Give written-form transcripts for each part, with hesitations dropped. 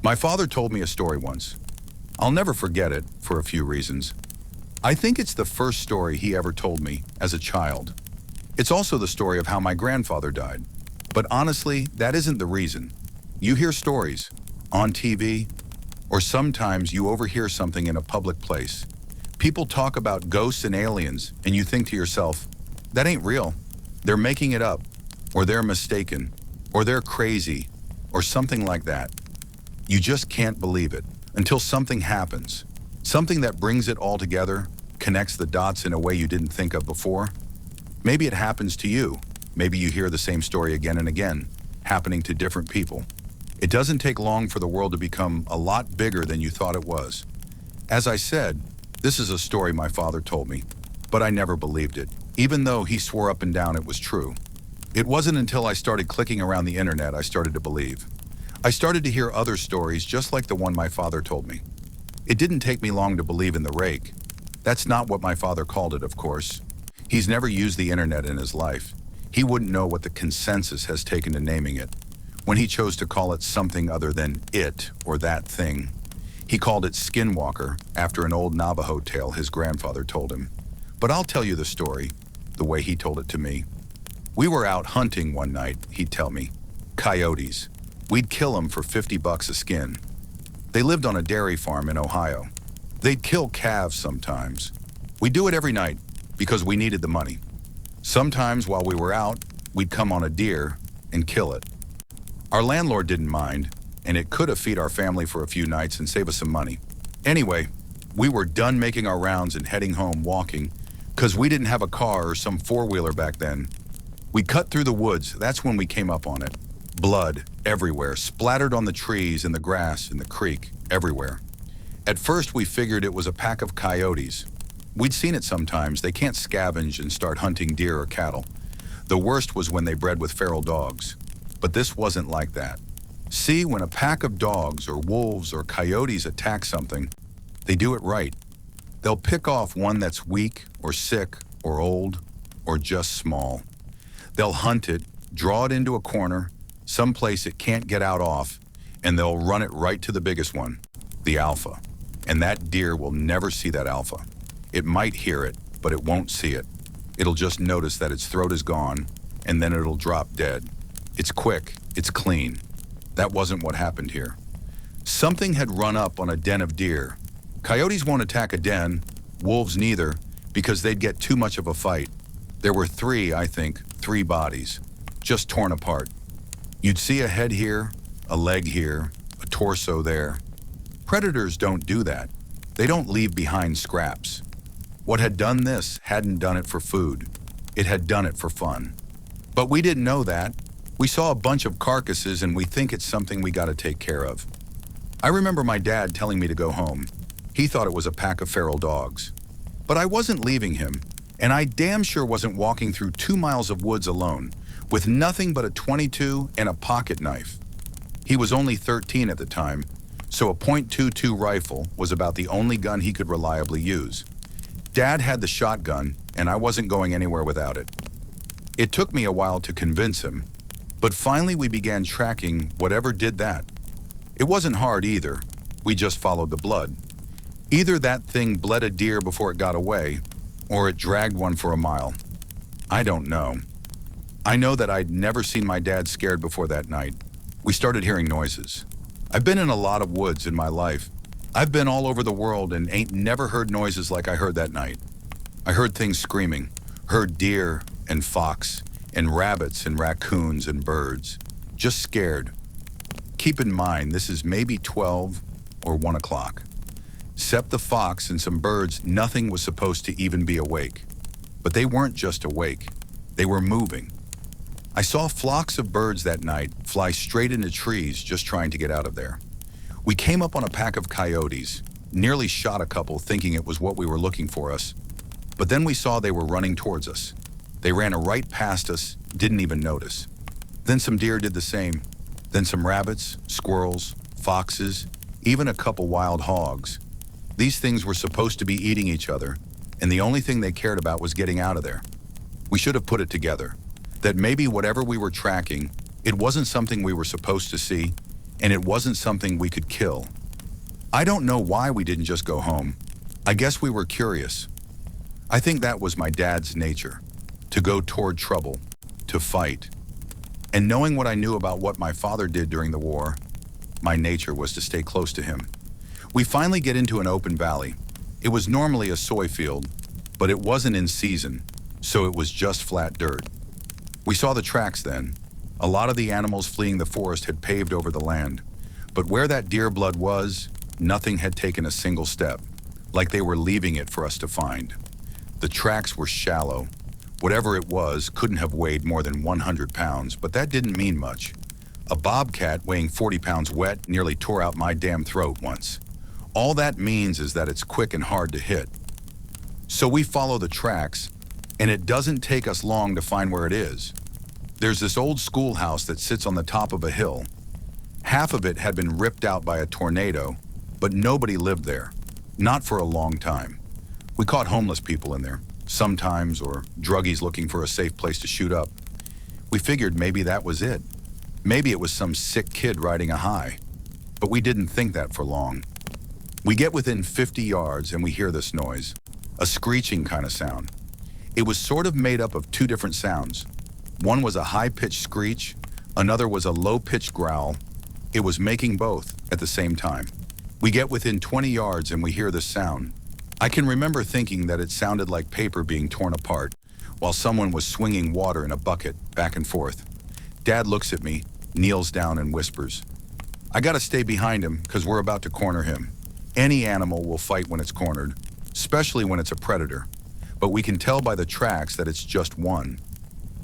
My father told me a story once. I'll never forget it for a few reasons. I think it's the first story he ever told me as a child. It's also the story of how my grandfather died. But honestly, that isn't the reason. You hear stories on TV, or sometimes you overhear something in a public place. People talk about ghosts and aliens, and you think to yourself, that ain't real. They're making it up, or they're mistaken, or they're crazy, or something like that. You just can't believe it until something happens. Something that brings it all together, connects the dots in a way you didn't think of before. Maybe it happens to you. Maybe you hear the same story again and again, happening to different people. It doesn't take long for the world to become a lot bigger than you thought it was. As I said, this is a story my father told me, but I never believed it, even though he swore up and down it was true. It wasn't until I started clicking around the internet I started to believe. I started to hear other stories just like the one my father told me. It didn't take me long to believe in the rake. That's not what my father called it, of course. He's never used the internet in his life. He wouldn't know what the consensus has taken to naming it. When he chose to call it something other than it or that thing, he called it Skinwalker after an old Navajo tale his grandfather told him. But I'll tell you the story, the way he told it to me. We were out hunting one night, he'd tell me. Coyotes. We'd kill them for $50 a skin. They lived on a dairy farm in Ohio. They'd kill calves sometimes. We'd do it every night because we needed the money. Sometimes while we were out, we'd come on a deer and kill it. Our landlord didn't mind, and it could have fed our family for a few nights and save us some money. Anyway, we were done making our rounds and heading home walking because we didn't have a car or some four-wheeler back then. We cut through the woods. That's when we came up on it. Blood everywhere, splattered on the trees and the grass in the creek, everywhere. At first, we figured it was a pack of coyotes. We'd seen it sometimes. They can't scavenge and start hunting deer or cattle. The worst was when they bred with feral dogs. But this wasn't like that. See, when a pack of dogs or wolves or coyotes attack something, they do it right. They'll pick off one that's weak or sick or old or just small. They'll hunt it, draw it into a corner, someplace it can't get out off, and they'll run it right to the biggest one, the alpha. And that deer will never see that alpha. It might hear it, but it won't see it. It'll just notice that its throat is gone, and then it'll drop dead. It's quick, it's clean. That wasn't what happened here. Something had run up on a den of deer. Coyotes won't attack a den, wolves neither, because they'd get too much of a fight. There were three bodies, just torn apart. You'd see a head here, a leg here, a torso there. Predators don't do that. They don't leave behind scraps. What had done this hadn't done it for food. It had done it for fun. But we didn't know that. We saw a bunch of carcasses and we think it's something we gotta take care of. I remember my dad telling me to go home. He thought it was a pack of feral dogs. But I wasn't leaving him, and I damn sure wasn't walking through 2 miles of woods alone, with nothing but a .22 and a pocket knife. He was only 13 at the time, so a .22 rifle was about the only gun he could reliably use. Dad had the shotgun, and I wasn't going anywhere without it. It took me a while to convince him, but finally we began tracking whatever did that. It wasn't hard either. We just followed the blood. Either that thing bled a deer before it got away, or it dragged one for a mile. I don't know. I know that I'd never seen my dad scared before that night. We started hearing noises. I've been in a lot of woods in my life. I've been all over the world and ain't never heard noises like I heard that night. I heard things screaming, heard deer and fox and rabbits and raccoons and birds, just scared. Keep in mind, this is maybe 12 or 1 o'clock. Except the fox and some birds, nothing was supposed to even be awake. But they weren't just awake, they were moving. I saw flocks of birds that night fly straight into trees just trying to get out of there. We came up on a pack of coyotes, nearly shot a couple thinking it was what we were looking for us. But then we saw they were running towards us. They ran right past us, didn't even notice. Then some deer did the same. Then some rabbits, squirrels, foxes, even a couple wild hogs. These things were supposed to be eating each other, and the only thing they cared about was getting out of there. We should have put it together, that maybe whatever we were tracking, it wasn't something we were supposed to see. and it wasn't something we could kill. I don't know why we didn't just go home. I guess we were curious. I think that was my dad's nature, to go toward trouble, to fight. And knowing what I knew about what my father did during the war, my nature was to stay close to him. We finally get into an open valley. It was normally a soy field, but it wasn't in season, so it was just flat dirt. We saw the tracks then. A lot of the animals fleeing the forest had paved over the land, but where that deer blood was, nothing had taken a single step, like they were leaving it for us to find. The tracks were shallow. Whatever it was couldn't have weighed more than 100 pounds, but that didn't mean much. A bobcat weighing 40 pounds wet nearly tore out my damn throat once. All that means is that it's quick and hard to hit. So we follow the tracks, and it doesn't take us long to find where it is. There's this old schoolhouse that sits on the top of a hill. Half of it had been ripped out by a tornado, but nobody lived there. Not for a long time. We caught homeless people in there, sometimes, or druggies looking for a safe place to shoot up. We figured maybe that was it. Maybe it was some sick kid riding a high. But we didn't think that for long. We get within 50 yards and we hear this noise, a screeching kind of sound. It was sort of made up of two different sounds. One was a high-pitched screech, another was a low-pitched growl. It was making both at the same time. We get within 20 yards and we hear this sound. I can remember thinking that it sounded like paper being torn apart, while someone was swinging water in a bucket back and forth. Dad looks at me, kneels down and whispers, "I gotta stay behind him because we're about to corner him. Any animal will fight when it's cornered, especially when it's a predator, but we can tell by the tracks that it's just one."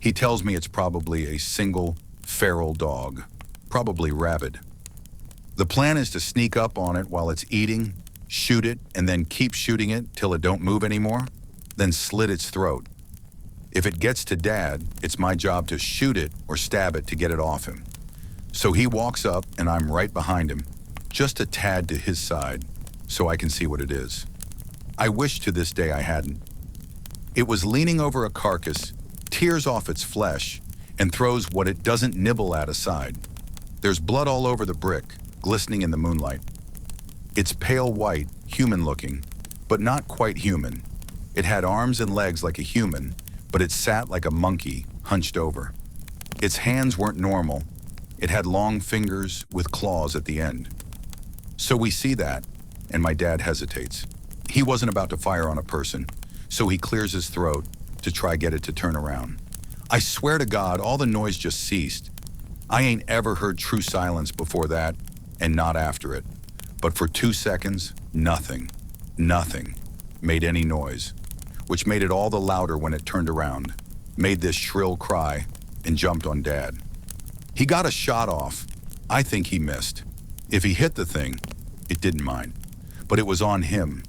He tells me it's probably a single, feral dog, probably rabid. The plan is to sneak up on it while it's eating, shoot it, and then keep shooting it till it don't move anymore, then slit its throat. If it gets to Dad, it's my job to shoot it or stab it to get it off him. So he walks up and I'm right behind him, just a tad to his side, so I can see what it is. I wish to this day I hadn't. It was leaning over a carcass, tears off its flesh, and throws what it doesn't nibble at aside. There's blood all over the brick, glistening in the moonlight. It's pale white, human-looking, but not quite human. It had arms and legs like a human, but it sat like a monkey, hunched over. Its hands weren't normal. It had long fingers with claws at the end. So we see that, and my dad hesitates. He wasn't about to fire on a person, so he clears his throat to try get it to turn around. I swear to God, all the noise just ceased. I ain't ever heard true silence before that, and not after it. But for 2 seconds, nothing made any noise, which made it all the louder when it turned around, made this shrill cry, and jumped on Dad. He got a shot off. I think he missed. If he hit the thing, it didn't mind. But it was on him,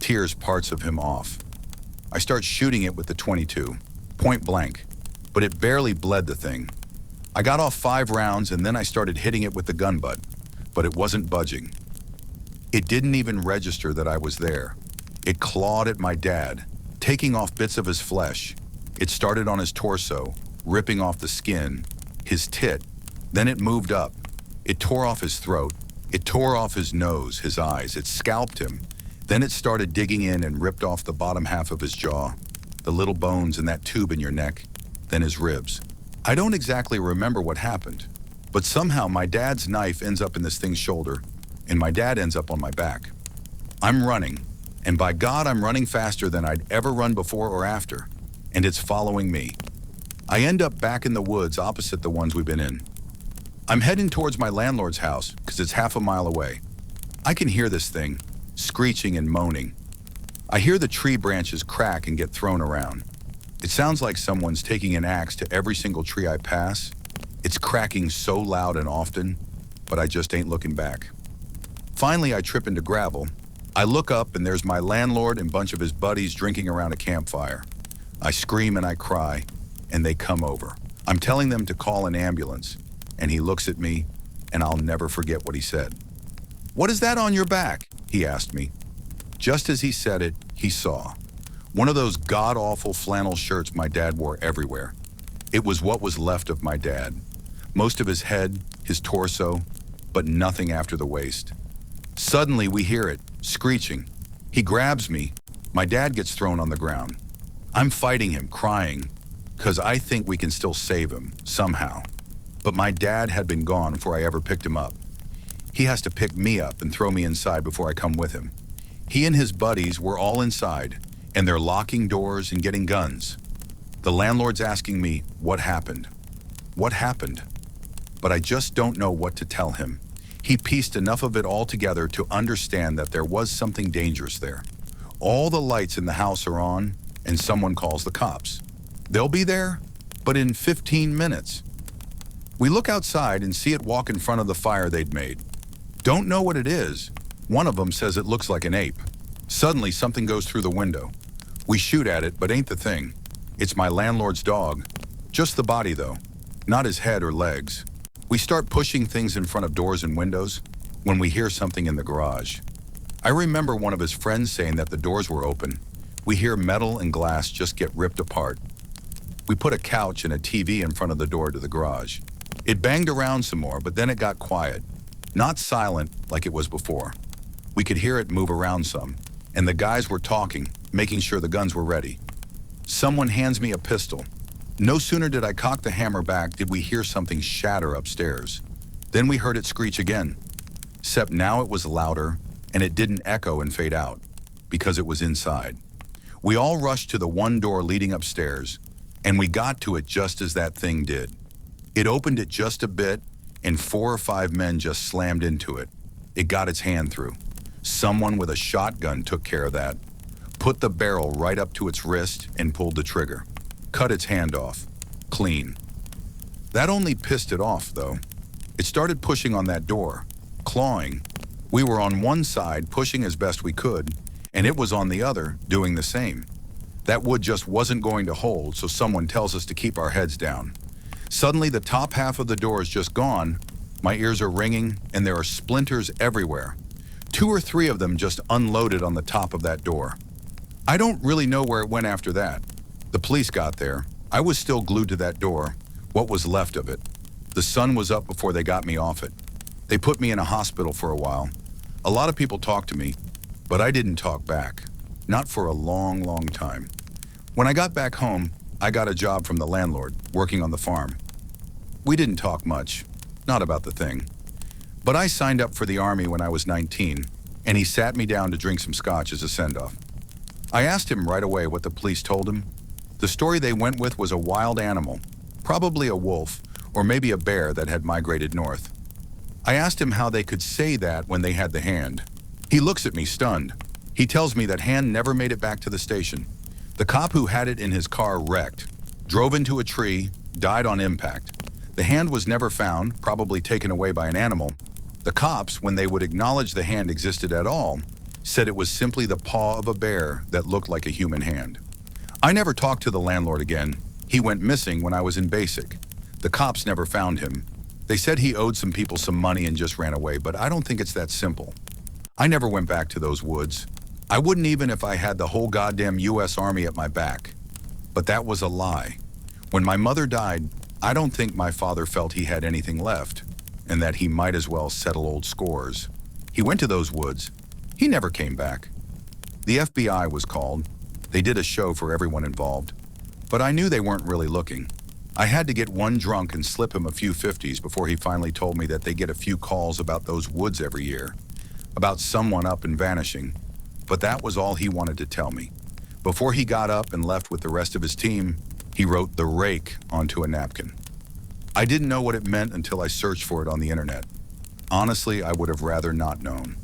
tears parts of him off. I start shooting it with the .22, point blank, but it barely bled the thing. I got off 5 rounds and then I started hitting it with the gun butt, but it wasn't budging. It didn't even register that I was there. It clawed at my dad, taking off bits of his flesh. It started on his torso, ripping off the skin, his tit. Then it moved up. It tore off his throat. It tore off his nose, his eyes. It scalped him. Then it started digging in and ripped off the bottom half of his jaw, the little bones in that tube in your neck, then his ribs. I don't exactly remember what happened, but somehow my dad's knife ends up in this thing's shoulder, and my dad ends up on my back. I'm running, and by God, I'm running faster than I'd ever run before or after, and it's following me. I end up back in the woods opposite the ones we've been in. I'm heading towards my landlord's house because it's half a mile away. I can hear this thing, screeching and moaning. I hear the tree branches crack and get thrown around. It sounds like someone's taking an axe to every single tree I pass. It's cracking so loud and often, but I just ain't looking back. Finally, I trip into gravel. I look up and there's my landlord and a bunch of his buddies drinking around a campfire. I scream and I cry, and they come over. I'm telling them to call an ambulance, and he looks at me, and I'll never forget what he said. "What is that on your back?" he asked me. Just as he said it, he saw. One of those god-awful flannel shirts my dad wore everywhere. It was what was left of my dad. Most of his head, his torso, but nothing after the waist. Suddenly we hear it, screeching. He grabs me. My dad gets thrown on the ground. I'm fighting him, crying, because I think we can still save him, somehow. But my dad had been gone before I ever picked him up. He has to pick me up and throw me inside before I come with him. He and his buddies were all inside, and they're locking doors and getting guns. The landlord's asking me, what happened? What happened? But I just don't know what to tell him. He pieced enough of it all together to understand that there was something dangerous there. All the lights in the house are on, and someone calls the cops. They'll be there, but in 15 minutes. We look outside and see it walk in front of the fire they'd made. Don't know what it is. One of them says it looks like an ape. Suddenly, something goes through the window. We shoot at it, but ain't the thing. It's my landlord's dog. Just the body, though. Not his head or legs. We start pushing things in front of doors and windows when we hear something in the garage. I remember one of his friends saying that the doors were open. We hear metal and glass just get ripped apart. We put a couch and a TV in front of the door to the garage. It banged around some more, but then it got quiet. Not silent like it was before. We could hear it move around some, and the guys were talking, making sure the guns were ready. Someone hands me a pistol. No sooner did I cock the hammer back did we hear something shatter upstairs. Then we heard it screech again. Except now it was louder, and it didn't echo and fade out, because it was inside. We all rushed to the one door leading upstairs, and we got to it just as that thing did. It opened it just a bit, and 4 or 5 men just slammed into it. It got its hand through. Someone with a shotgun took care of that, put the barrel right up to its wrist and pulled the trigger. Cut its hand off. Clean. That only pissed it off, though. It started pushing on that door, clawing. We were on one side pushing as best we could, and it was on the other doing the same. That wood just wasn't going to hold, so someone tells us to keep our heads down. Suddenly, the top half of the door is just gone. My ears are ringing, and there are splinters everywhere. 2 or 3 of them just unloaded on the top of that door. I don't really know where it went after that. The police got there. I was still glued to that door, what was left of it. The sun was up before they got me off it. They put me in a hospital for a while. A lot of people talked to me, but I didn't talk back. Not for a long, long time. When I got back home, I got a job from the landlord, working on the farm. We didn't talk much, not about the thing. But I signed up for the Army when I was 19, and he sat me down to drink some scotch as a send-off. I asked him right away what the police told him. The story they went with was a wild animal, probably a wolf, or maybe a bear that had migrated north. I asked him how they could say that when they had the hand. He looks at me stunned. He tells me that hand never made it back to the station. The cop who had it in his car wrecked, drove into a tree, died on impact. The hand was never found, probably taken away by an animal. The cops, when they would acknowledge the hand existed at all, said it was simply the paw of a bear that looked like a human hand. I never talked to the landlord again. He went missing when I was in basic. The cops never found him. They said he owed some people some money and just ran away, but I don't think it's that simple. I never went back to those woods. I wouldn't even if I had the whole goddamn U.S. Army at my back. But that was a lie. When my mother died, I don't think my father felt he had anything left, and that he might as well settle old scores. He went to those woods. He never came back. The FBI was called. They did a show for everyone involved. But I knew they weren't really looking. I had to get one drunk and slip him a few 50s before he finally told me that they get a few calls about those woods every year, about someone up and vanishing. But that was all he wanted to tell me. Before he got up and left with the rest of his team, he wrote "The Rake" onto a napkin. I didn't know what it meant until I searched for it on the internet. Honestly, I would have rather not known.